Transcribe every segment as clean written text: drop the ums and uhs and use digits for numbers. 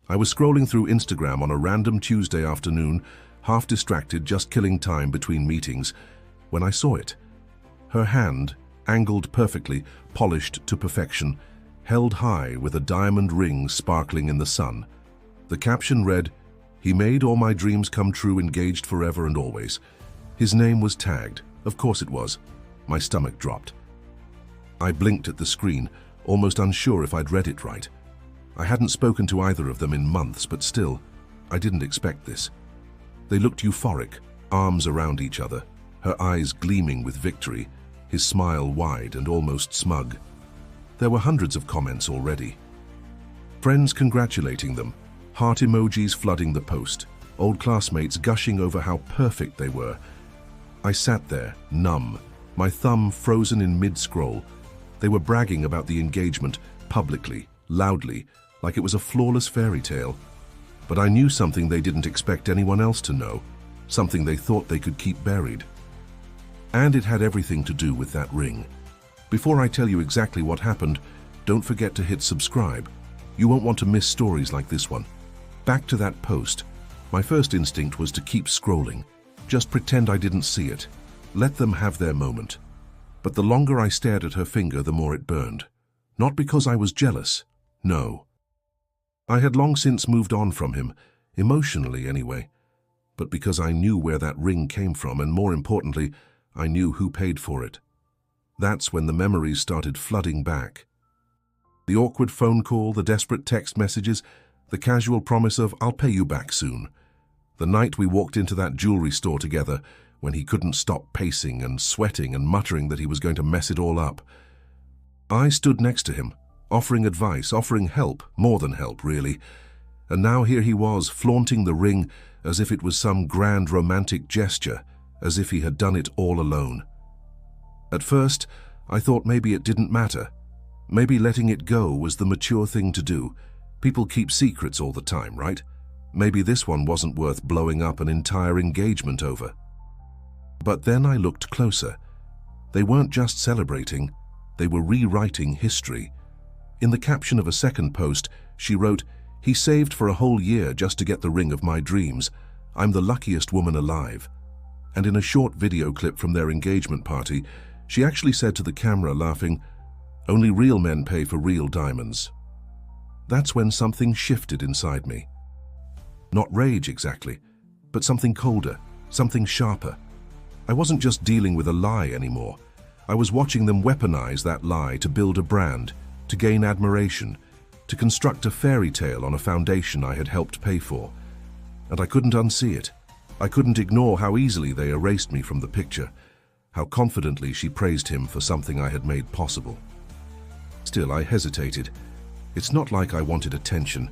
I was scrolling through Instagram on a random Tuesday afternoon, half distracted, just killing time between meetings, when I saw it. Her hand, angled perfectly, polished to perfection, held high with a diamond ring sparkling in the sun. The caption read, "He made all my dreams come true, engaged forever and always." His name was tagged. Of course it was. My stomach dropped. I blinked at the screen, almost unsure if I'd read it right. I hadn't spoken to either of them in months, but still, I didn't expect this. They looked euphoric, arms around each other, her eyes gleaming with victory, his smile wide and almost smug. There were hundreds of comments already. Friends congratulating them, heart emojis flooding the post, old classmates gushing over how perfect they were. I sat there, numb, my thumb frozen in mid-scroll. They were bragging about the engagement, publicly, loudly, like it was a flawless fairy tale. But I knew something they didn't expect anyone else to know, something they thought they could keep buried. And it had everything to do with that ring. Before I tell you exactly what happened, don't forget to hit subscribe. You won't want to miss stories like this one. Back to that post. My first instinct was to keep scrolling. Just pretend I didn't see it. Let them have their moment. But the longer I stared at her finger, the more it burned. Not because I was jealous. No. I had long since moved on from him, emotionally anyway. But because I knew where that ring came from, and more importantly, I knew who paid for it. That's when the memories started flooding back. The awkward phone call, the desperate text messages, the casual promise of, "I'll pay you back soon." The night we walked into that jewelry store together, when he couldn't stop pacing and sweating and muttering that he was going to mess it all up. I stood next to him, offering advice, offering help, more than help, really. And now here he was, flaunting the ring as if it was some grand romantic gesture, as if he had done it all alone. At first, I thought maybe it didn't matter. Maybe letting it go was the mature thing to do. People keep secrets all the time, right? Maybe this one wasn't worth blowing up an entire engagement over. But then I looked closer. They weren't just celebrating, they were rewriting history. In the caption of a second post, she wrote, "He saved for a whole year just to get the ring of my dreams. I'm the luckiest woman alive." And in a short video clip from their engagement party, she actually said to the camera, laughing, "Only real men pay for real diamonds." That's when something shifted inside me. Not rage exactly, but something colder, something sharper. I wasn't just dealing with a lie anymore. I was watching them weaponize that lie to build a brand, to gain admiration, to construct a fairy tale on a foundation I had helped pay for. And I couldn't unsee it. I couldn't ignore how easily they erased me from the picture, how confidently she praised him for something I had made possible. Still, I hesitated. It's not like I wanted attention.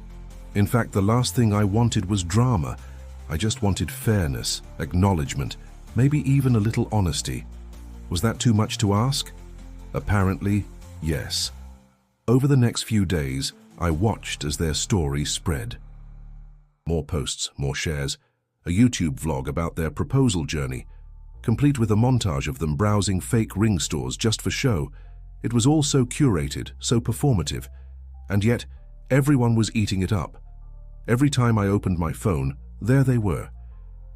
In fact, the last thing I wanted was drama. I just wanted fairness, acknowledgement, maybe even a little honesty. Was that too much to ask? Apparently, yes. Over the next few days, I watched as their story spread. More posts, more shares, a YouTube vlog about their proposal journey, complete with a montage of them browsing fake ring stores just for show. It was all so curated, so performative, and yet everyone was eating it up. Every time I opened my phone, there they were.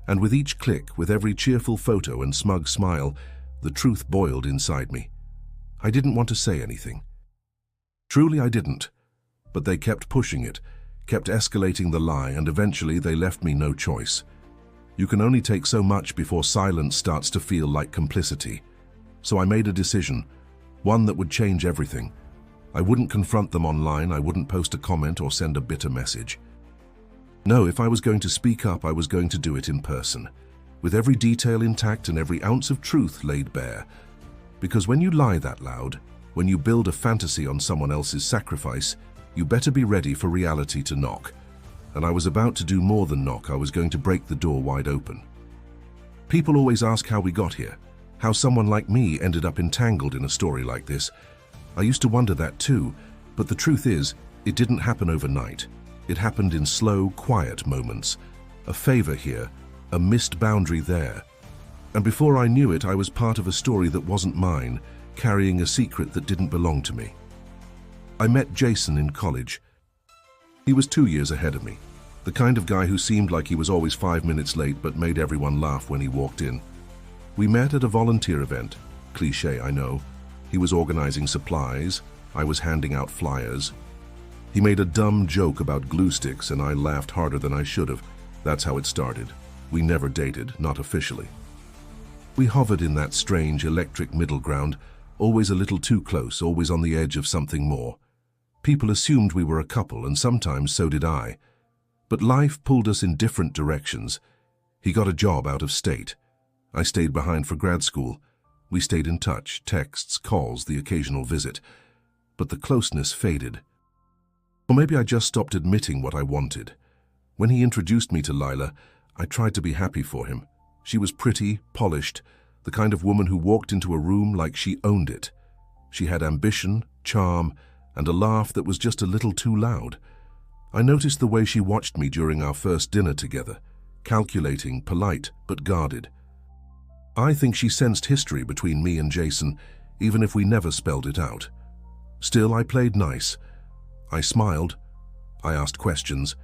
And with each click, with every cheerful photo and smug smile, the truth boiled inside me. I didn't want to say anything. Truly I didn't. But they kept pushing it, kept escalating the lie, and eventually they left me no choice. You can only take so much before silence starts to feel like complicity. So I made a decision, one that would change everything. I wouldn't confront them online, I wouldn't post a comment or send a bitter message. No, if I was going to speak up, I was going to do it in person, with every detail intact and every ounce of truth laid bare. Because when you lie that loud, when you build a fantasy on someone else's sacrifice, you better be ready for reality to knock. And I was about to do more than knock, I was going to break the door wide open. People always ask how we got here, how someone like me ended up entangled in a story like this. I used to wonder that too, but the truth is, it didn't happen overnight. It happened in slow, quiet moments. A favor here, a missed boundary there. And before I knew it, I was part of a story that wasn't mine, carrying a secret that didn't belong to me. I met Jason in college. He was 2 years ahead of me, the kind of guy who seemed like he was always 5 minutes late but made everyone laugh when he walked in. We met at a volunteer event. Cliché, I know. He was organizing supplies, I was handing out flyers. He made a dumb joke about glue sticks and I laughed harder than I should have. That's how it started. We never dated, not officially. We hovered in that strange electric middle ground, always a little too close, always on the edge of something more. People assumed we were a couple, and sometimes so did I. But life pulled us in different directions. He got a job out of state. I stayed behind for grad school. We stayed in touch, texts, calls, the occasional visit. But the closeness faded. Or maybe I just stopped admitting what I wanted. When he introduced me to Lila, I tried to be happy for him. She was pretty, polished, the kind of woman who walked into a room like she owned it. She had ambition, charm, and a laugh that was just a little too loud. I noticed the way she watched me during our first dinner together, calculating, polite, but guarded. I think she sensed history between me and Jason, even if we never spelled it out. Still, I played nice. I smiled. I asked questions.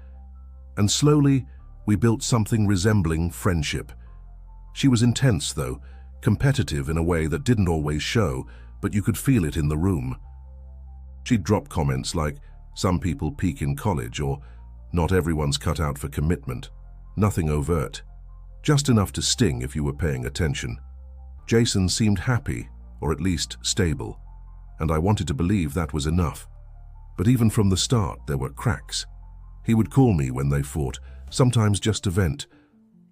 And slowly, we built something resembling friendship. She was intense, though, competitive in a way that didn't always show, but you could feel it in the room. She'd drop comments like, "Some people peak in college," or "Not everyone's cut out for commitment." Nothing overt. Just enough to sting if you were paying attention. Jason seemed happy, or at least stable, and I wanted to believe that was enough. But even from the start, there were cracks. He would call me when they fought, sometimes just to vent,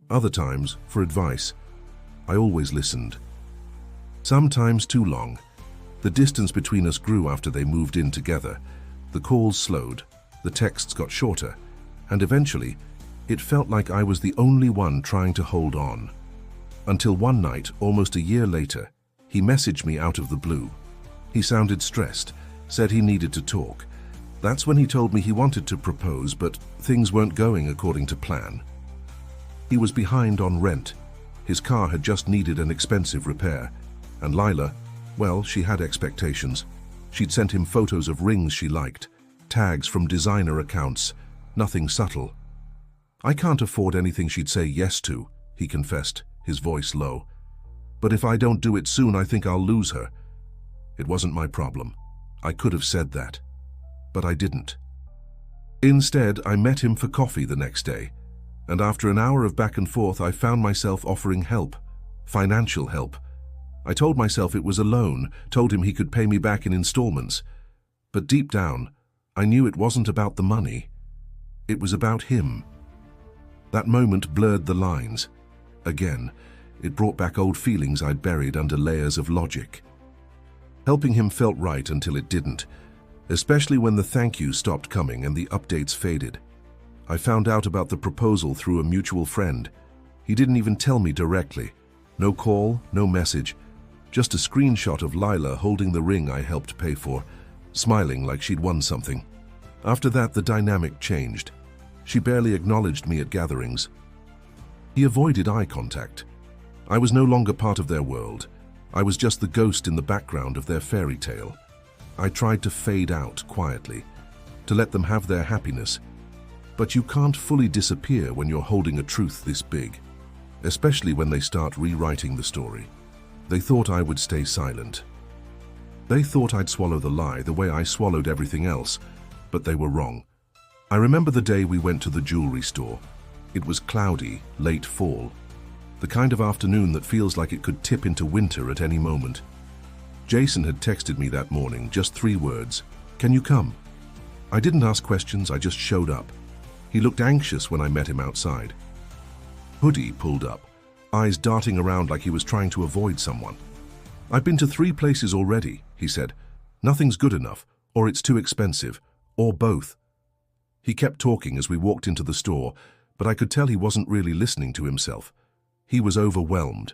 other times for advice. I always listened. Sometimes too long. The distance between us grew after they moved in together. The calls slowed, the texts got shorter, and eventually, it felt like I was the only one trying to hold on. Until one night, almost a year later, he messaged me out of the blue. He sounded stressed, said he needed to talk. That's when he told me he wanted to propose, but things weren't going according to plan. He was behind on rent. His car had just needed an expensive repair. And Lila, well, she had expectations. She'd sent him photos of rings she liked, tags from designer accounts, nothing subtle. "I can't afford anything she'd say yes to," he confessed, his voice low. "But if I don't do it soon, I think I'll lose her." It wasn't my problem. I could have said that. But I didn't. Instead, I met him for coffee the next day, and after an hour of back and forth, I found myself offering help, financial help. I told myself it was a loan, told him he could pay me back in installments. But deep down, I knew it wasn't about the money. It was about him. That moment blurred the lines. Again, it brought back old feelings I'd buried under layers of logic. Helping him felt right until it didn't, especially when the thank yous stopped coming and the updates faded. I found out about the proposal through a mutual friend. He didn't even tell me directly. No call, no message, just a screenshot of Lila holding the ring I helped pay for, smiling like she'd won something. After that, the dynamic changed. She barely acknowledged me at gatherings. He avoided eye contact. I was no longer part of their world. I was just the ghost in the background of their fairy tale. I tried to fade out quietly, to let them have their happiness. But you can't fully disappear when you're holding a truth this big, especially when they start rewriting the story. They thought I would stay silent. They thought I'd swallow the lie the way I swallowed everything else, but they were wrong. I remember the day we went to the jewelry store. It was cloudy, late fall, the kind of afternoon that feels like it could tip into winter at any moment. Jason had texted me that morning, just 3 words, "Can you come?" I didn't ask questions, I just showed up. He looked anxious when I met him outside. Hoodie pulled up, eyes darting around like he was trying to avoid someone. "I've been to 3 places already," he said. "Nothing's good enough, or it's too expensive, or both." He kept talking as we walked into the store, but I could tell he wasn't really listening to himself. He was overwhelmed.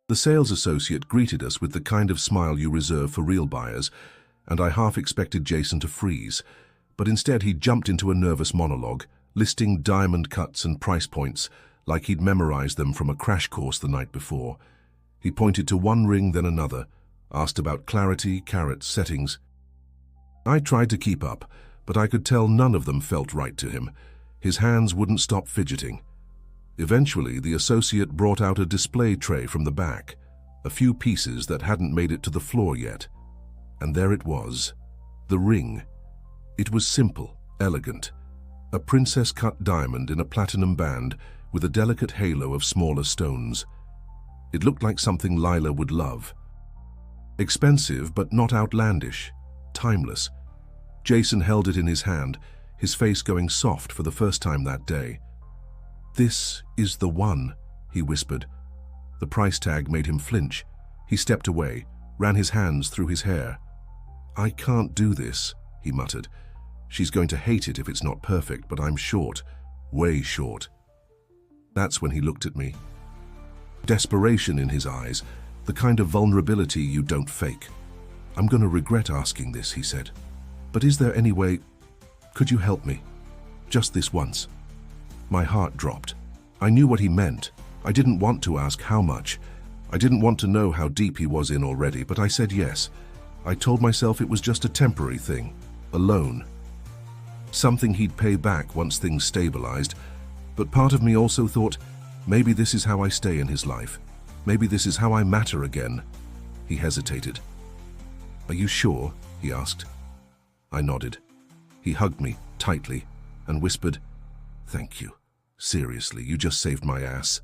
The sales associate greeted us with the kind of smile you reserve for real buyers, and I half expected Jason to freeze, but instead he jumped into a nervous monologue, listing diamond cuts and price points, like he'd memorized them from a crash course the night before. He pointed to one ring, then another, asked about clarity, carats, settings. I tried to keep up, but I could tell none of them felt right to him. His hands wouldn't stop fidgeting. Eventually, the associate brought out a display tray from the back, a few pieces that hadn't made it to the floor yet. And there it was, the ring. It was simple, elegant, a princess-cut diamond in a platinum band with a delicate halo of smaller stones. It looked like something Lila would love. Expensive, but not outlandish, timeless. Jason held it in his hand, his face going soft for the first time that day. "This is the one," he whispered. The price tag made him flinch. He stepped away, ran his hands through his hair. "I can't do this," he muttered. "She's going to hate it if it's not perfect, but I'm short, way short." That's when he looked at me. Desperation in his eyes, the kind of vulnerability you don't fake. "I'm going to regret asking this," he said. "But is there any way? Could you help me? Just this once?" My heart dropped. I knew what he meant. I didn't want to ask how much. I didn't want to know how deep he was in already, but I said yes. I told myself it was just a temporary thing, a loan. Something he'd pay back once things stabilized, but part of me also thought, maybe this is how I stay in his life. Maybe this is how I matter again. He hesitated. "Are you sure?" he asked. I nodded. He hugged me tightly and whispered, "Thank you. Seriously, you just saved my ass."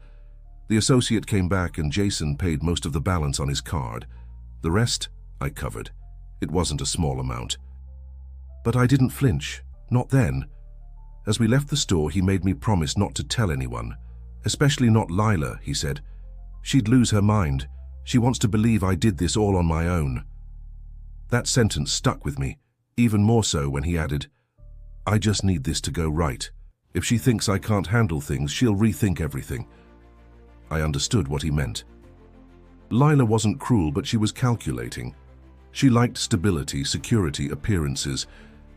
The associate came back and Jason paid most of the balance on his card. The rest, I covered. It wasn't a small amount. But I didn't flinch, not then. As we left the store, he made me promise not to tell anyone, especially not Lila, he said. "She'd lose her mind. She wants to believe I did this all on my own." That sentence stuck with me, even more so when he added, "I just need this to go right. If she thinks I can't handle things, she'll rethink everything." I understood what he meant. Lila wasn't cruel, but she was calculating. She liked stability, security, appearances.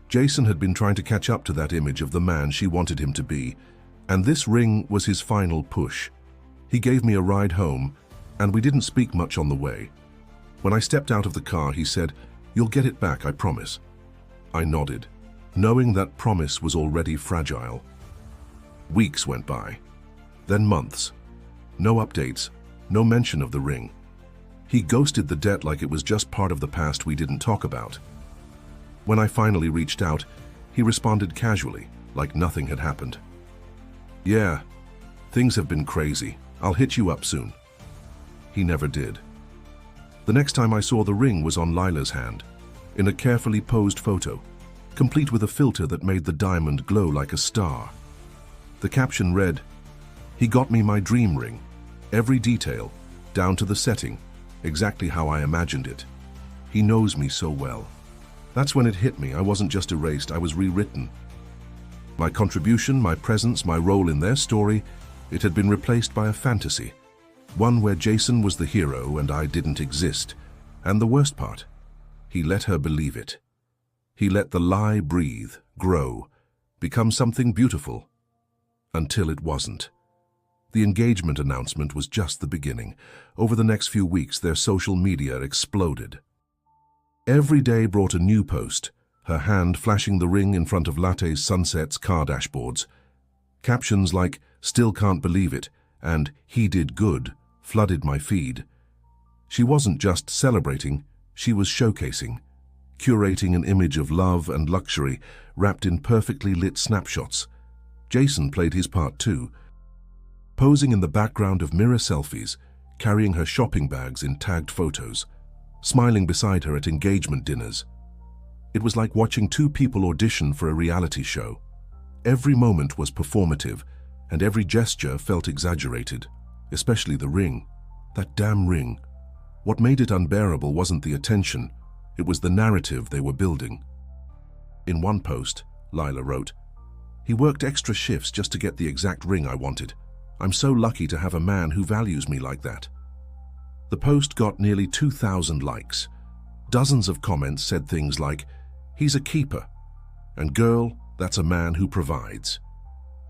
Jason had been trying to catch up to that image of the man she wanted him to be, and this ring was his final push. He gave me a ride home, and we didn't speak much on the way. When I stepped out of the car, he said, "You'll get it back, I promise." I nodded, knowing that promise was already fragile. Weeks went by, then months. No updates, no mention of the ring. He ghosted the debt like it was just part of the past we didn't talk about. When I finally reached out, he responded casually, like nothing had happened. "Yeah, things have been crazy. I'll hit you up soon." He never did. The next time I saw the ring was on Lila's hand, in a carefully posed photo, complete with a filter that made the diamond glow like a star. The caption read, "He got me my dream ring. Every detail, down to the setting, exactly how I imagined it. He knows me so well." That's when it hit me. I wasn't just erased, I was rewritten. My contribution, my presence, my role in their story, it had been replaced by a fantasy. One where Jason was the hero and I didn't exist. And the worst part, he let her believe it. He let the lie breathe, grow, become something beautiful. Until it wasn't. The engagement announcement was just the beginning. Over the next few weeks, their social media exploded. Every day brought a new post, her hand flashing the ring in front of Latte's Sunset's car dashboards. Captions like, "Still can't believe it," and "He did good," flooded my feed. She wasn't just celebrating, she was showcasing, curating an image of love and luxury wrapped in perfectly lit snapshots. Jason played his part too, posing in the background of mirror selfies, carrying her shopping bags in tagged photos, smiling beside her at engagement dinners. It was like watching two people audition for a reality show. Every moment was performative, and every gesture felt exaggerated, especially the ring. That damn ring. What made it unbearable wasn't the attention, it was the narrative they were building. In one post, Lila wrote, "He worked extra shifts just to get the exact ring I wanted. I'm so lucky to have a man who values me like that." The post got nearly 2,000 likes. Dozens of comments said things like, "He's a keeper," and "Girl, that's a man who provides."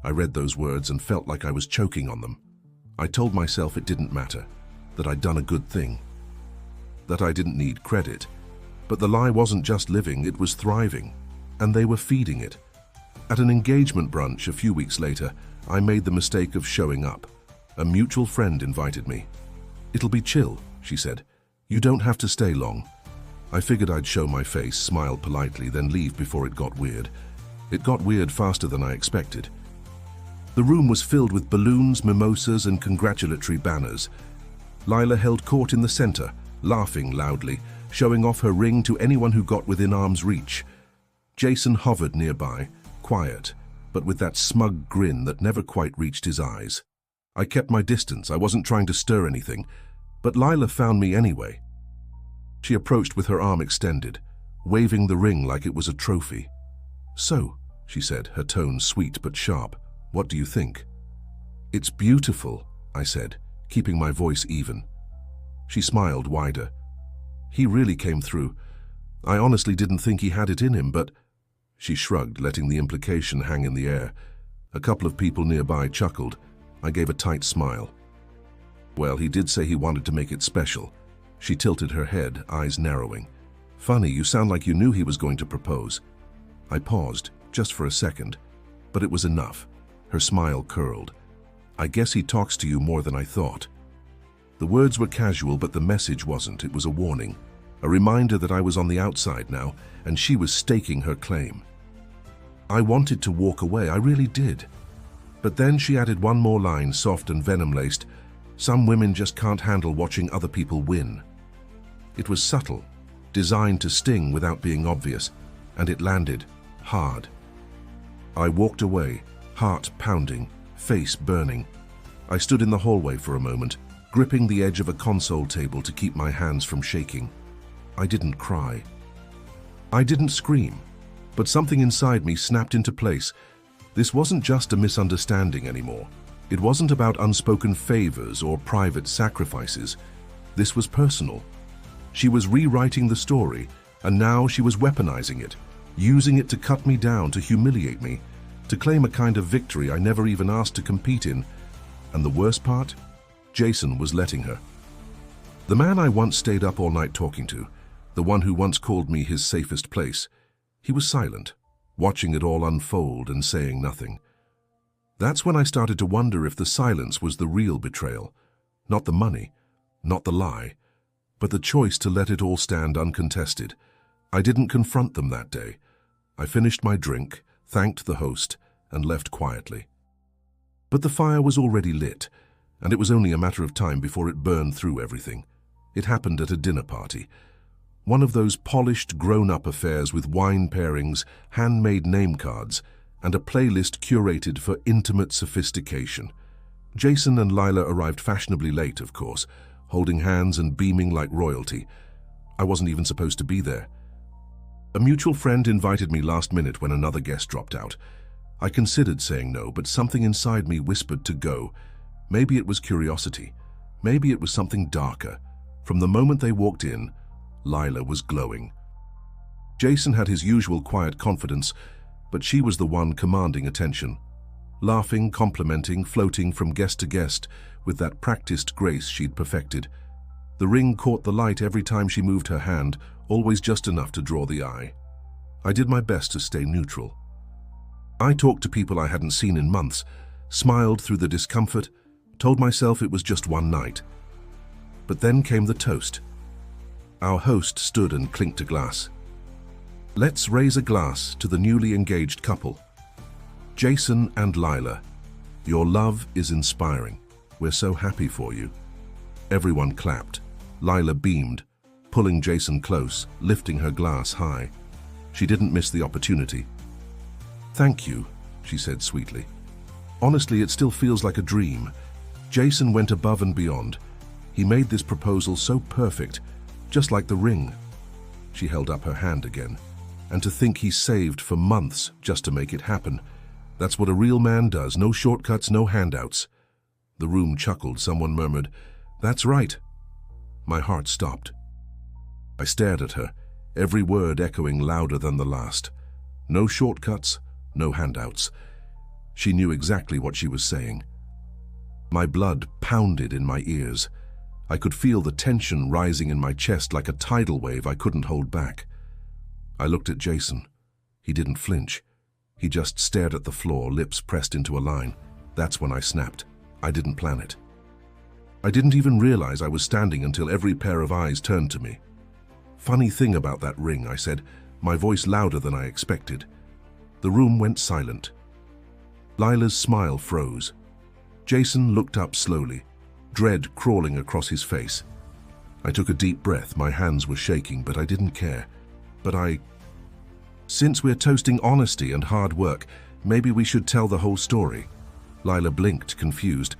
I read those words and felt like I was choking on them. I told myself it didn't matter, that I'd done a good thing, that I didn't need credit. But the lie wasn't just living, it was thriving. and they were feeding it. At an engagement brunch a few weeks later, I made the mistake of showing up. A mutual friend invited me. "It'll be chill," she said. "You don't have to stay long." I figured I'd show my face, smile politely, then leave before it got weird. It got weird faster than I expected. The room was filled with balloons, mimosas, and congratulatory banners. Lila held court in the center, laughing loudly, showing off her ring to anyone who got within arm's reach. Jason hovered nearby, quiet, but with that smug grin that never quite reached his eyes. I kept my distance. I wasn't trying to stir anything, but Lila found me anyway. She approached with her arm extended, waving the ring like it was a trophy. "So," she said, her tone sweet but sharp, "what do you think?" "It's beautiful," I said, keeping my voice even. She smiled wider. "He really came through. I honestly didn't think he had it in him, but—" She shrugged, letting the implication hang in the air. A couple of people nearby chuckled. I gave a tight smile. "Well, he did say he wanted to make it special." She tilted her head, eyes narrowing. "Funny, you sound like you knew he was going to propose." I paused, just for a second, but it was enough. Her smile curled. "I guess he talks to you more than I thought." The words were casual, but the message wasn't. It was a warning, a reminder that I was on the outside now, and she was staking her claim. I wanted to walk away, I really did. But then she added one more line, soft and venom-laced. "Some women just can't handle watching other people win." It was subtle, designed to sting without being obvious, and it landed hard. I walked away, heart pounding, face burning. I stood in the hallway for a moment, gripping the edge of a console table to keep my hands from shaking. I didn't cry. I didn't scream, but something inside me snapped into place. This wasn't just a misunderstanding anymore. It wasn't about unspoken favors or private sacrifices. This was personal. She was rewriting the story, and now she was weaponizing it, using it to cut me down, to humiliate me, to claim a kind of victory I never even asked to compete in. And the worst part? Jason was letting her. The man I once stayed up all night talking to, the one who once called me his safest place, he was silent, watching it all unfold and saying nothing. That's when I started to wonder if the silence was the real betrayal. Not the money, not the lie, but the choice to let it all stand uncontested. I didn't confront them that day. I finished my drink, thanked the host, and left quietly. But the fire was already lit, and it was only a matter of time before it burned through everything. It happened at a dinner party. One of those polished, grown-up affairs with wine pairings, handmade name cards, and a playlist curated for intimate sophistication. Jason and Lila arrived fashionably late, of course, holding hands and beaming like royalty. I wasn't even supposed to be there. A mutual friend invited me last minute when another guest dropped out. I considered saying no, but something inside me whispered to go. Maybe it was curiosity. Maybe it was something darker. From the moment they walked in, Lila was glowing. Jason had his usual quiet confidence, but she was the one commanding attention. Laughing, complimenting, floating from guest to guest with that practiced grace she'd perfected. The ring caught the light every time she moved her hand, always just enough to draw the eye. I did my best to stay neutral. I talked to people I hadn't seen in months, smiled through the discomfort, told myself it was just one night. But then came the toast. Our host stood and clinked a glass. "Let's raise a glass to the newly engaged couple. Jason and Lila, your love is inspiring. We're so happy for you." Everyone clapped. Lila beamed, pulling Jason close, lifting her glass high. She didn't miss the opportunity. "Thank you," she said sweetly. "Honestly, it still feels like a dream. Jason went above and beyond. He made this proposal so perfect, just like the ring." She held up her hand again. "And to think he saved for months just to make it happen. That's what a real man does. No shortcuts, no handouts." The room chuckled. Someone murmured, "That's right." My heart stopped. I stared at her, every word echoing louder than the last. No shortcuts, no handouts. She knew exactly what she was saying. My blood pounded in my ears. I could feel the tension rising in my chest like a tidal wave I couldn't hold back. I looked at Jason. He didn't flinch. He just stared at the floor, lips pressed into a line. That's when I snapped. I didn't plan it. I didn't even realize I was standing until every pair of eyes turned to me. "Funny thing about that ring," I said, my voice louder than I expected. The room went silent. Lila's smile froze. Jason looked up slowly, dread crawling across his face. I took a deep breath. My hands were shaking, but I didn't care. "Since we're toasting honesty and hard work, maybe we should tell the whole story." Lila blinked, confused.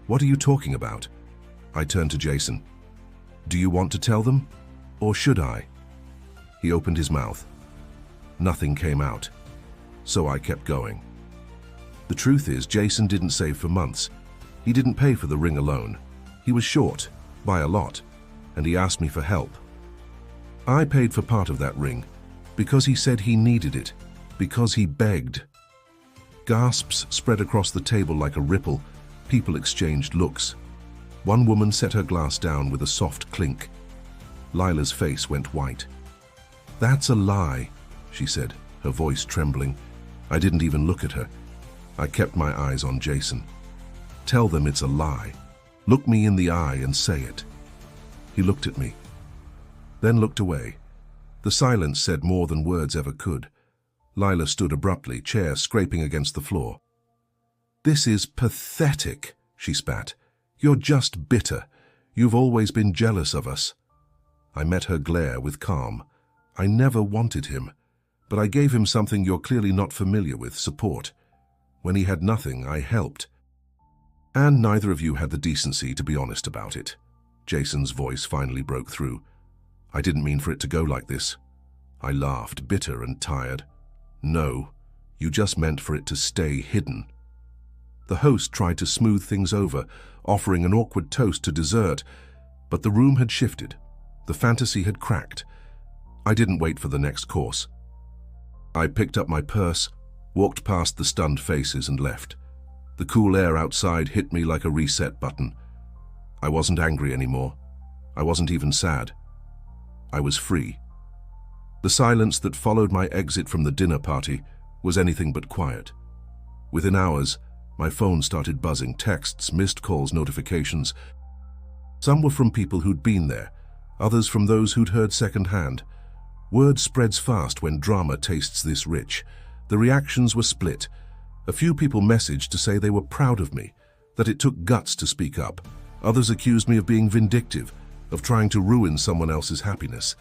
"What are you talking about?" I turned to Jason. "Do you want to tell them? Or should I?" He opened his mouth. Nothing came out. So I kept going. The truth is, Jason didn't save for months. He didn't pay for the ring alone. He was short, by a lot, and he asked me for help. I paid for part of that ring, because he said he needed it, because he begged. Gasps spread across the table like a ripple. People exchanged looks. One woman set her glass down with a soft clink. Lila's face went white. "That's a lie," she said, her voice trembling. I didn't even look at her. I kept my eyes on Jason. "Tell them it's a lie. Look me in the eye and say it." He looked at me, then looked away. The silence said more than words ever could. Lila stood abruptly, chair scraping against the floor. "This is pathetic," she spat. "You're just bitter. You've always been jealous of us." I met her glare with calm. "I never wanted him, but I gave him something you're clearly not familiar with, support. When he had nothing, I helped. And neither of you had the decency to be honest about it." Jason's voice finally broke through. "I didn't mean for it to go like this." I laughed, bitter and tired. "No, you just meant for it to stay hidden." The host tried to smooth things over, offering an awkward toast to dessert, but the room had shifted. The fantasy had cracked. I didn't wait for the next course. I picked up my purse, walked past the stunned faces and left. The cool air outside hit me like a reset button. I wasn't angry anymore. I wasn't even sad. I was free. The silence that followed my exit from the dinner party was anything but quiet. Within hours, my phone started buzzing, texts, missed calls, notifications. Some were from people who'd been there, others from those who'd heard secondhand. Word spreads fast when drama tastes this rich. The reactions were split. A few people messaged to say they were proud of me, that it took guts to speak up. Others accused me of being vindictive, of trying to ruin someone else's happiness.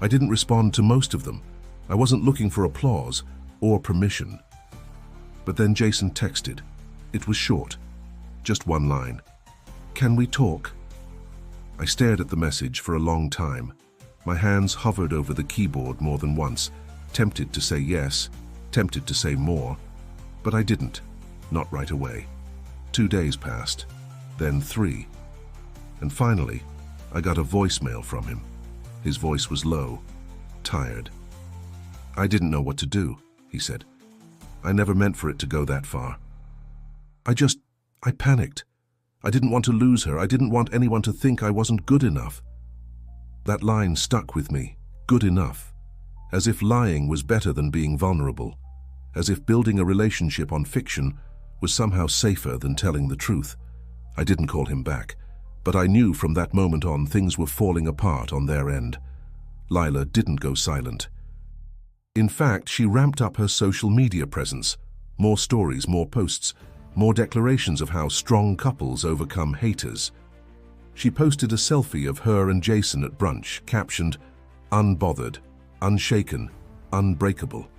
I didn't respond to most of them. I wasn't looking for applause or permission. But then Jason texted. It was short, just one line. "Can we talk?" I stared at the message for a long time. My hands hovered over the keyboard more than once, tempted to say yes, tempted to say more, but I didn't, not right away. 2 days passed, then 3, and finally, I got a voicemail from him. His voice was low, tired. "I didn't know what to do," he said. "I never meant for it to go that far. I panicked. I didn't want to lose her. I didn't want anyone to think I wasn't good enough." That line stuck with me, good enough. As if lying was better than being vulnerable. As if building a relationship on fiction was somehow safer than telling the truth. I didn't call him back, but I knew from that moment on things were falling apart on their end. Lila didn't go silent. In fact, she ramped up her social media presence. More stories, more posts, more declarations of how strong couples overcome haters. She posted a selfie of her and Jason at brunch, captioned, "Unbothered, unshaken, unbreakable."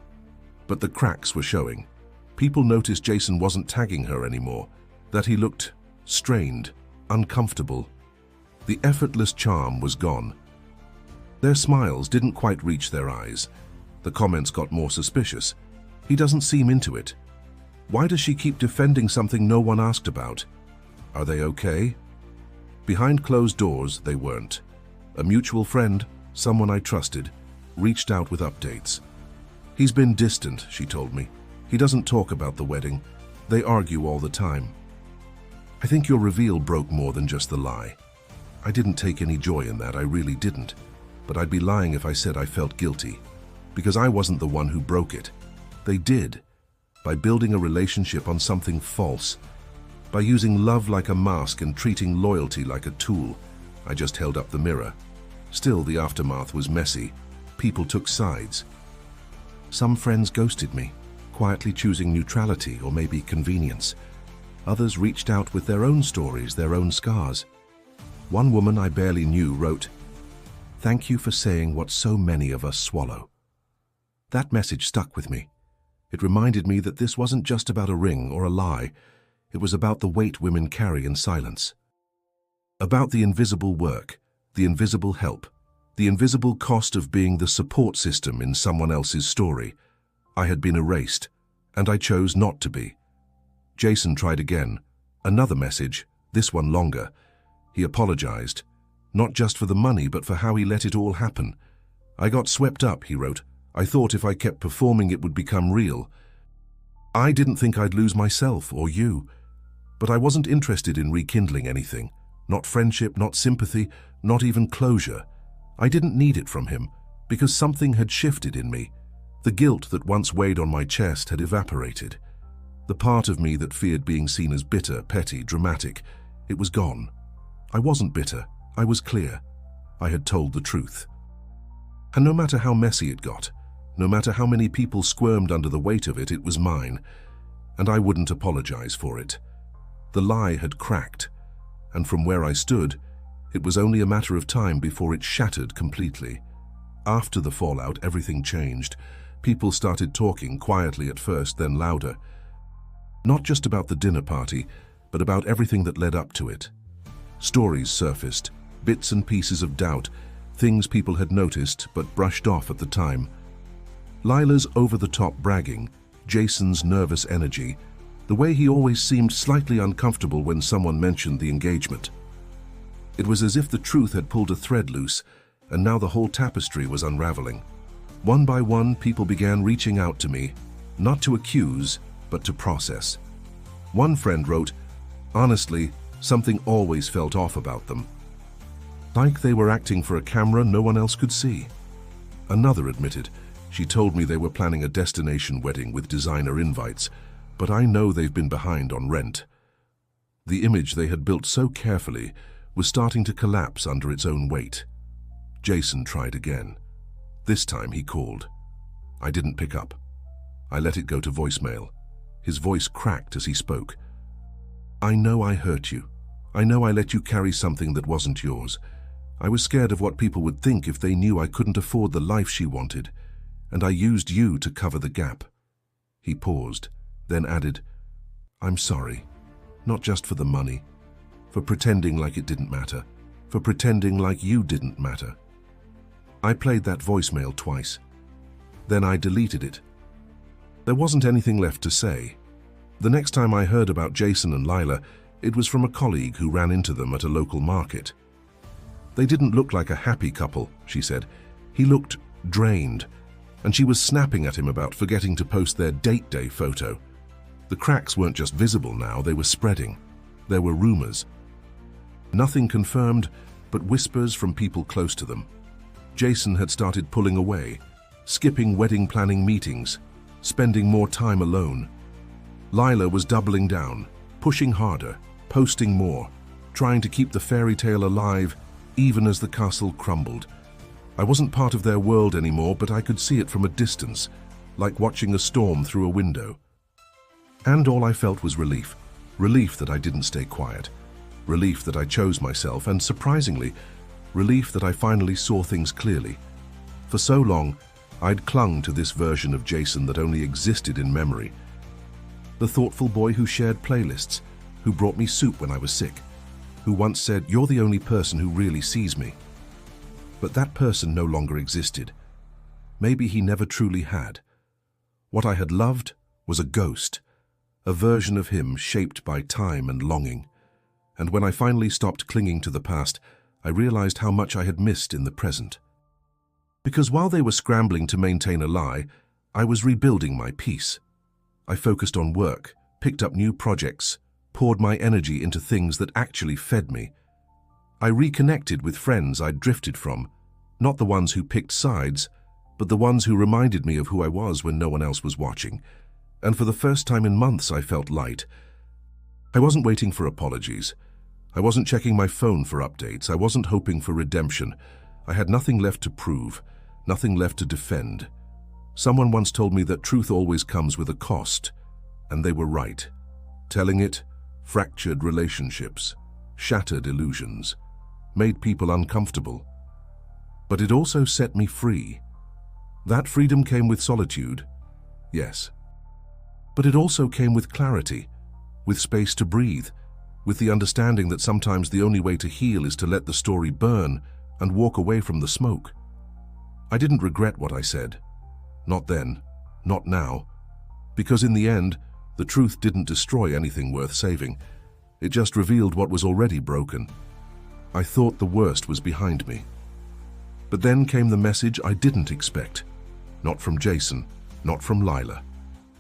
But the cracks were showing. People noticed Jason wasn't tagging her anymore, that he looked strained, uncomfortable. The effortless charm was gone. Their smiles didn't quite reach their eyes. The comments got more suspicious. "He doesn't seem into it. Why does she keep defending something no one asked about? Are they okay?" Behind closed doors, they weren't. A mutual friend, someone I trusted, reached out with updates. "He's been distant," she told me. "He doesn't talk about the wedding. They argue all the time." I think your reveal broke more than just the lie. I didn't take any joy in that, I really didn't. But I'd be lying if I said I felt guilty. because I wasn't the one who broke it. They did, by building a relationship on something false, by using love like a mask and treating loyalty like a tool. I just held up the mirror. Still, the aftermath was messy. People took sides. Some friends ghosted me, quietly choosing neutrality or maybe convenience. Others reached out with their own stories, their own scars. One woman I barely knew wrote, "Thank you for saying what so many of us swallow." That message stuck with me. It reminded me that this wasn't just about a ring or a lie. It was about the weight women carry in silence. About the invisible work, the invisible help, the invisible cost of being the support system in someone else's story. I had been erased, and I chose not to be. Jason tried again. Another message, this one longer. He apologized, not just for the money, but for how he let it all happen. "I got swept up," he wrote. "I thought if I kept performing it would become real. I didn't think I'd lose myself or you. But I wasn't interested in rekindling anything. Not friendship, not sympathy, not even closure. I didn't need it from him, because something had shifted in me. The guilt that once weighed on my chest had evaporated. The part of me that feared being seen as bitter, petty, dramatic, it was gone. I wasn't bitter. I was clear. I had told the truth. And no matter how messy it got, no matter how many people squirmed under the weight of it, it was mine, and I wouldn't apologize for it. The lie had cracked, and from where I stood, it was only a matter of time before it shattered completely. After the fallout, everything changed. People started talking, quietly at first, then louder. Not just about the dinner party, but about everything that led up to it. Stories surfaced, bits and pieces of doubt, things people had noticed but brushed off at the time. Lila's over-the-top bragging, Jason's nervous energy, the way he always seemed slightly uncomfortable when someone mentioned the engagement. It was as if the truth had pulled a thread loose, and now the whole tapestry was unraveling. One by one, people began reaching out to me, not to accuse, but to process. One friend wrote, "Honestly, something always felt off about them. Like they were acting for a camera no one else could see." Another admitted, "She told me they were planning a destination wedding with designer invites, but I know they've been behind on rent." The image they had built so carefully was starting to collapse under its own weight. Jason tried again. This time he called. I didn't pick up. I let it go to voicemail. His voice cracked as he spoke. "I know I hurt you. I know I let you carry something that wasn't yours. I was scared of what people would think if they knew I couldn't afford the life she wanted, and I used you to cover the gap." He paused, then added, "I'm sorry, not just for the money, for pretending like it didn't matter, for pretending like you didn't matter." I played that voicemail twice. Then I deleted it. There wasn't anything left to say. The next time I heard about Jason and Lila, it was from a colleague who ran into them at a local market. "They didn't look like a happy couple," she said. "He looked drained," and she was snapping at him about forgetting to post their date day photo. The cracks weren't just visible now, they were spreading. There were rumors. Nothing confirmed, but whispers from people close to them. Jason had started pulling away, skipping wedding planning meetings, spending more time alone. Lila was doubling down, pushing harder, posting more, trying to keep the fairy tale alive even as the castle crumbled. I wasn't part of their world anymore, but I could see it from a distance, like watching a storm through a window. And all I felt was relief. Relief that I didn't stay quiet. Relief that I chose myself, and surprisingly, relief that I finally saw things clearly. For so long, I'd clung to this version of Jason that only existed in memory. The thoughtful boy who shared playlists, who brought me soup when I was sick, who once said, "You're the only person who really sees me." But that person no longer existed. Maybe he never truly had. What I had loved was a ghost, a version of him shaped by time and longing. And when I finally stopped clinging to the past, I realized how much I had missed in the present. Because while they were scrambling to maintain a lie, I was rebuilding my peace. I focused on work, picked up new projects, poured my energy into things that actually fed me. I reconnected with friends I'd drifted from, not the ones who picked sides, but the ones who reminded me of who I was when no one else was watching. And for the first time in months, I felt light. I wasn't waiting for apologies. I wasn't checking my phone for updates. I wasn't hoping for redemption. I had nothing left to prove, nothing left to defend. Someone once told me that truth always comes with a cost, and they were right. Telling it fractured relationships, shattered illusions, made people uncomfortable. But it also set me free. That freedom came with solitude, yes. But it also came with clarity, with space to breathe, with the understanding that sometimes the only way to heal is to let the story burn and walk away from the smoke. I didn't regret what I said. Not then, not now. Because in the end, the truth didn't destroy anything worth saving. It just revealed what was already broken. I thought the worst was behind me. But then came the message I didn't expect. Not from Jason, not from Lila.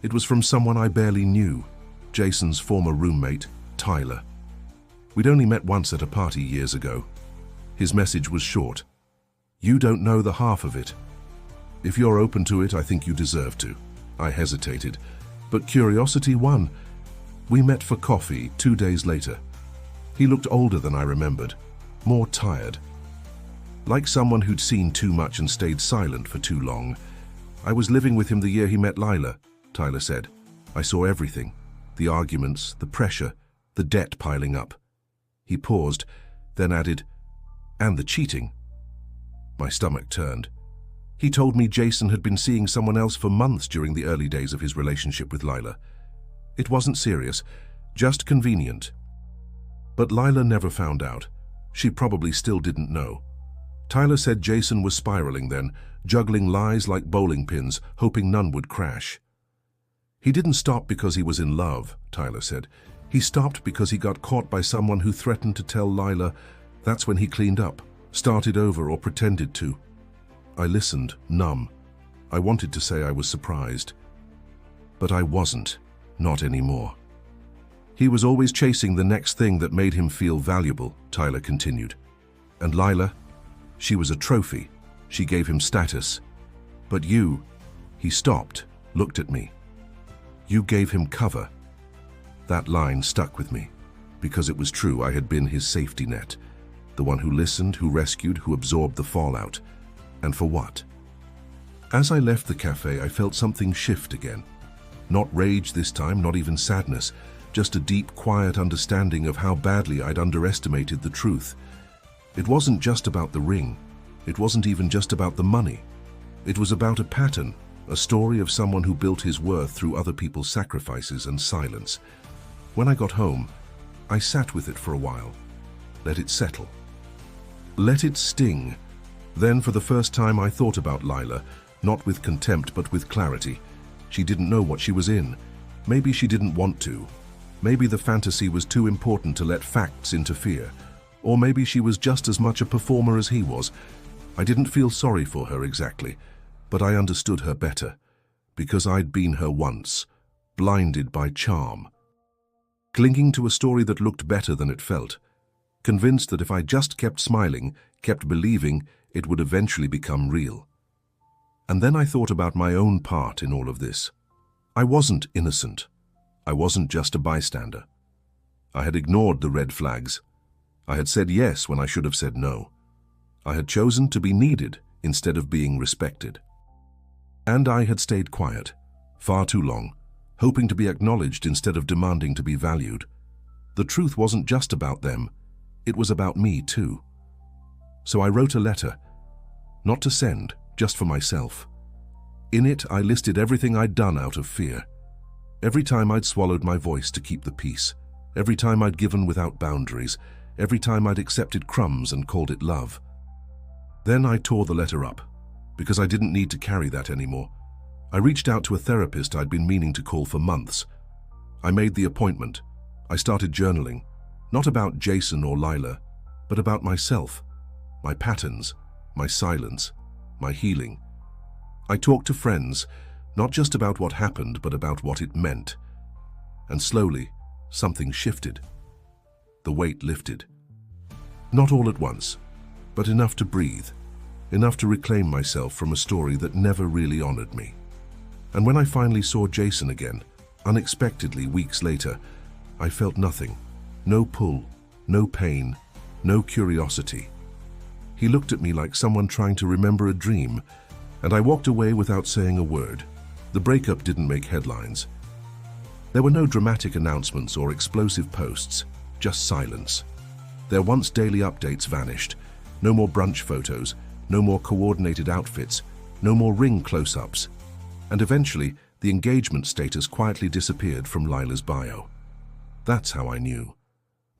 It was from someone I barely knew, Jason's former roommate, Tyler. We'd only met once at a party years ago. His message was short. You don't know the half of it. If you're open to it, I think you deserve to. I hesitated, but curiosity won. We met for coffee 2 days later. He looked older than I remembered, more tired. Like someone who'd seen too much and stayed silent for too long. I was living with him the year he met Lila, Tyler said. I saw everything. The arguments, the pressure, the debt piling up. He paused, then added, and the cheating. My stomach turned. He told me Jason had been seeing someone else for months during the early days of his relationship with Lila. It wasn't serious, just convenient. But Lila never found out. She probably still didn't know. Tyler said Jason was spiraling then, juggling lies like bowling pins, hoping none would crash. He didn't stop because he was in love, Tyler said. He stopped because he got caught by someone who threatened to tell Lila. That's when he cleaned up, started over or pretended to. I listened, numb. I wanted to say I was surprised. But I wasn't, not anymore. He was always chasing the next thing that made him feel valuable, Tyler continued. And Lila, she was a trophy. She gave him status. But you, he stopped, looked at me. You gave him cover. That line stuck with me, because it was true. I had been his safety net, the one who listened, who rescued, who absorbed the fallout. And for what? As I left the cafe, I felt something shift again. Not rage this time, not even sadness, just a deep, quiet understanding of how badly I'd underestimated the truth. It wasn't just about the ring. It wasn't even just about the money. It was about a pattern, a story of someone who built his worth through other people's sacrifices and silence. When I got home, I sat with it for a while. Let it settle. Let it sting. Then, for the first time, I thought about Lila, not with contempt, but with clarity. She didn't know what she was in. Maybe she didn't want to. Maybe the fantasy was too important to let facts interfere. Or maybe she was just as much a performer as he was. I didn't feel sorry for her exactly, but I understood her better, because I'd been her once, blinded by charm. Clinging to a story that looked better than it felt, convinced that if I just kept smiling, kept believing, it would eventually become real. And then I thought about my own part in all of this. I wasn't innocent. I wasn't just a bystander. I had ignored the red flags. I had said yes when I should have said no. I had chosen to be needed instead of being respected. And I had stayed quiet, far too long, hoping to be acknowledged instead of demanding to be valued. The truth wasn't just about them. It was about me too. So I wrote a letter, not to send, just for myself. In it, I listed everything I'd done out of fear. Every time I'd swallowed my voice to keep the peace. Every time I'd given without boundaries. Every time I'd accepted crumbs and called it love. Then I tore the letter up, because I didn't need to carry that anymore. I reached out to a therapist I'd been meaning to call for months. I made the appointment. I started journaling, not about Jason or Lila, but about myself, my patterns, my silence, my healing. I talked to friends, not just about what happened, but about what it meant. And slowly, something shifted. The weight lifted. Not all at once, but enough to breathe. enough to reclaim myself from a story that never really honored me. And when I finally saw Jason again, unexpectedly weeks later, I felt nothing. No pull, no pain, no curiosity. He looked at me like someone trying to remember a dream, and I walked away without saying a word. The breakup didn't make headlines. There were no dramatic announcements or explosive posts, just silence. Their once daily updates vanished. No more brunch photos, no more coordinated outfits, no more ring close-ups. And eventually, the engagement status quietly disappeared from Lila's bio. That's how I knew.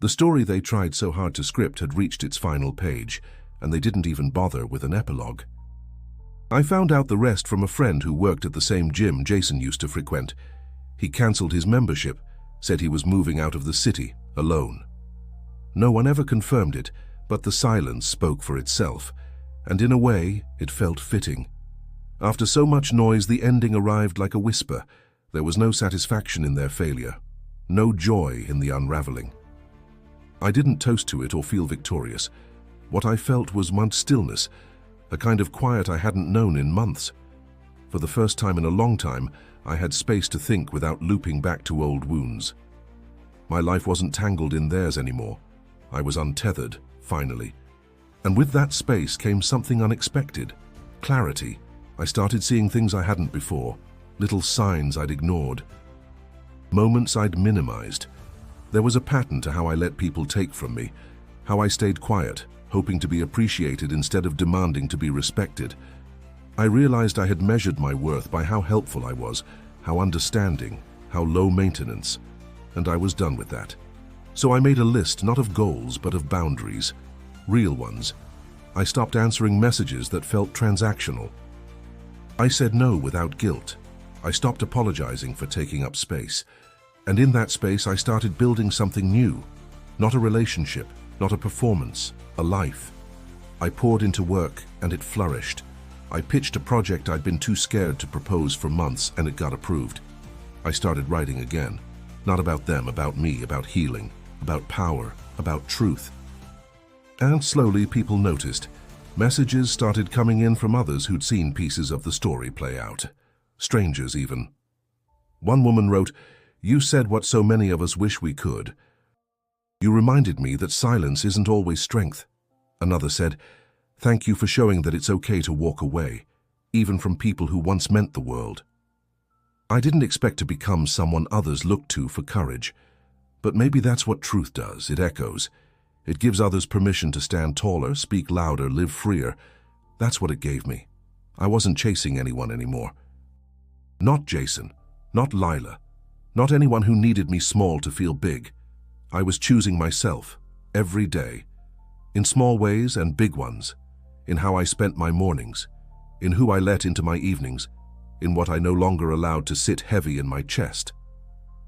The story they tried so hard to script had reached its final page, and they didn't even bother with an epilogue. I found out the rest from a friend who worked at the same gym Jason used to frequent. He cancelled his membership, said he was moving out of the city, alone. No one ever confirmed it, but the silence spoke for itself, and in a way, it felt fitting. After so much noise, the ending arrived like a whisper. There was no satisfaction in their failure, no joy in the unraveling. I didn't toast to it or feel victorious. What I felt was one stillness, a kind of quiet I hadn't known in months. For the first time in a long time, I had space to think without looping back to old wounds. My life wasn't tangled in theirs anymore. I was untethered, finally. And with that space came something unexpected. Clarity. I started seeing things I hadn't before, little signs I'd ignored, moments I'd minimized. There was a pattern to how I let people take from me, how I stayed quiet, hoping to be appreciated instead of demanding to be respected. I realized I had measured my worth by how helpful I was, how understanding, how low maintenance, and I was done with that. So I made a list not of goals but of boundaries, real ones. I stopped answering messages that felt transactional. I said no without guilt. I stopped apologizing for taking up space. And in that space I started building something new. Not a relationship, not a performance, a life. I poured into work and it flourished. I pitched a project I'd been too scared to propose for months and it got approved. I started writing again. Not about them, about me, about healing, about power, about truth. And slowly people noticed. Messages started coming in from others who'd seen pieces of the story play out. Strangers even. One woman wrote, "You said what so many of us wish we could. You reminded me that silence isn't always strength." Another said, "Thank you for showing that it's okay to walk away, even from people who once meant the world." I didn't expect to become someone others looked to for courage, but maybe that's what truth does. It echoes. It gives others permission to stand taller, speak louder, live freer. That's what it gave me. I wasn't chasing anyone anymore. Not Jason, not Lila, not anyone who needed me small to feel big. I was choosing myself, every day, in small ways and big ones, in how I spent my mornings, in who I let into my evenings, in what I no longer allowed to sit heavy in my chest.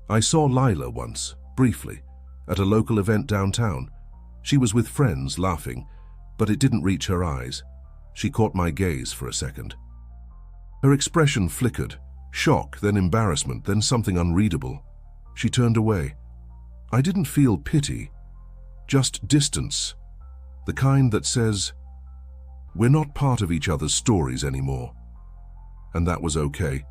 I saw Lila once, briefly, at a local event downtown. She was with friends, laughing, but it didn't reach her eyes. She caught my gaze for a second. Her expression flickered, shock, then embarrassment, then something unreadable. She turned away. I didn't feel pity, just distance, the kind that says, we're not part of each other's stories anymore. And that was okay.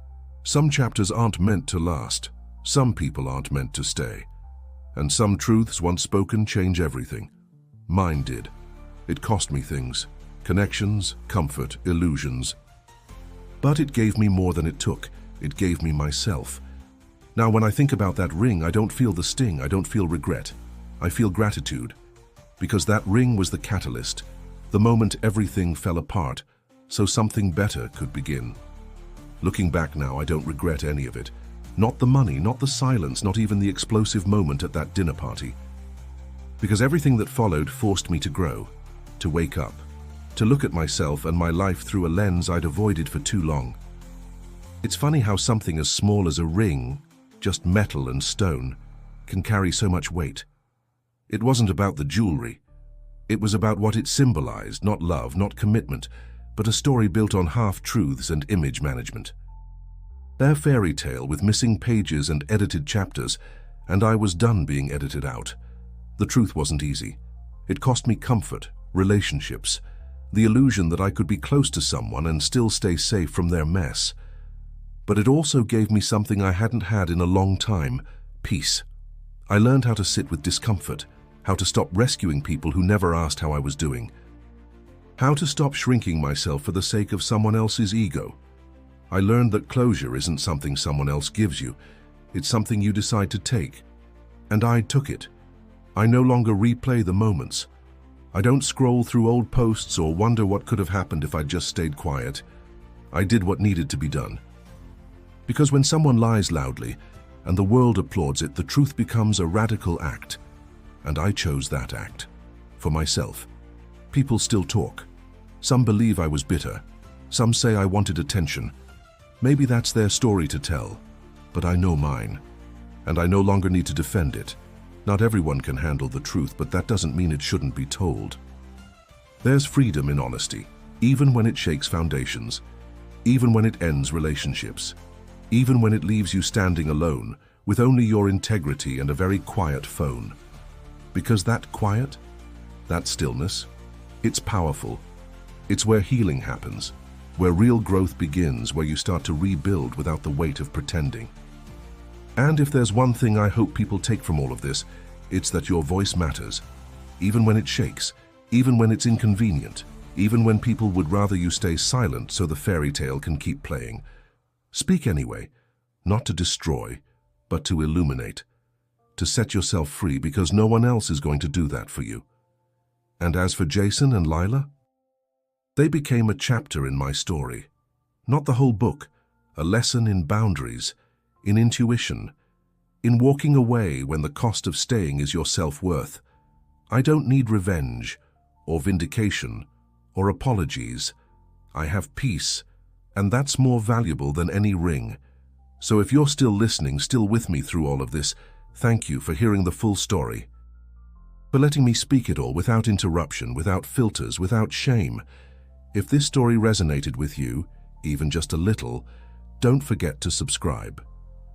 Some chapters aren't meant to last. Some people aren't meant to stay. And some truths once spoken change everything. Mine did. It cost me things. Connections, comfort, illusions. But it gave me more than it took. It gave me myself. Now when I think about that ring, I don't feel the sting. I don't feel regret. I feel gratitude. Because that ring was the catalyst. The moment everything fell apart, so something better could begin. Looking back now, I don't regret any of it. Not the money, not the silence, not even the explosive moment at that dinner party. Because everything that followed forced me to grow, to wake up, to look at myself and my life through a lens I'd avoided for too long. It's funny how something as small as a ring, just metal and stone, can carry so much weight. It wasn't about the jewelry. It was about what it symbolized, not love, not commitment, but a story built on half-truths and image management. Their fairy tale with missing pages and edited chapters, and I was done being edited out. The truth wasn't easy. It cost me comfort, relationships, the illusion that I could be close to someone and still stay safe from their mess. But it also gave me something I hadn't had in a long time: peace. I learned how to sit with discomfort, how to stop rescuing people who never asked how I was doing, how to stop shrinking myself for the sake of someone else's ego. I learned that closure isn't something someone else gives you, it's something you decide to take. And I took it. I no longer replay the moments. I don't scroll through old posts or wonder what could have happened if I'd just stayed quiet. I did what needed to be done. Because when someone lies loudly, and the world applauds it, the truth becomes a radical act. And I chose that act. For myself. People still talk. Some believe I was bitter. Some say I wanted attention. Maybe that's their story to tell. But I know mine. And I no longer need to defend it. Not everyone can handle the truth, but that doesn't mean it shouldn't be told. There's freedom in honesty, even when it shakes foundations, even when it ends relationships, even when it leaves you standing alone, with only your integrity and a very quiet phone. Because that quiet, that stillness, it's powerful. It's where healing happens, where real growth begins, where you start to rebuild without the weight of pretending. And if there's one thing I hope people take from all of this, it's that your voice matters. Even when it shakes, even when it's inconvenient, even when people would rather you stay silent so the fairy tale can keep playing. Speak anyway, not to destroy, but to illuminate, to set yourself free, because no one else is going to do that for you. And as for Jason and Lila, they became a chapter in my story. Not the whole book, a lesson in boundaries, in intuition, in walking away when the cost of staying is your self-worth. I don't need revenge, or vindication, or apologies. I have peace, and that's more valuable than any ring. So if you're still listening, still with me through all of this, thank you for hearing the full story. For letting me speak it all without interruption, without filters, without shame. If this story resonated with you, even just a little, don't forget to subscribe.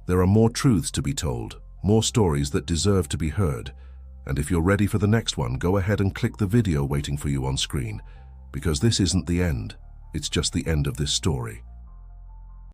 There are more truths to be told, more stories that deserve to be heard. And if you're ready for the next one, go ahead and click the video waiting for you on screen, because this isn't the end, it's just the end of this story.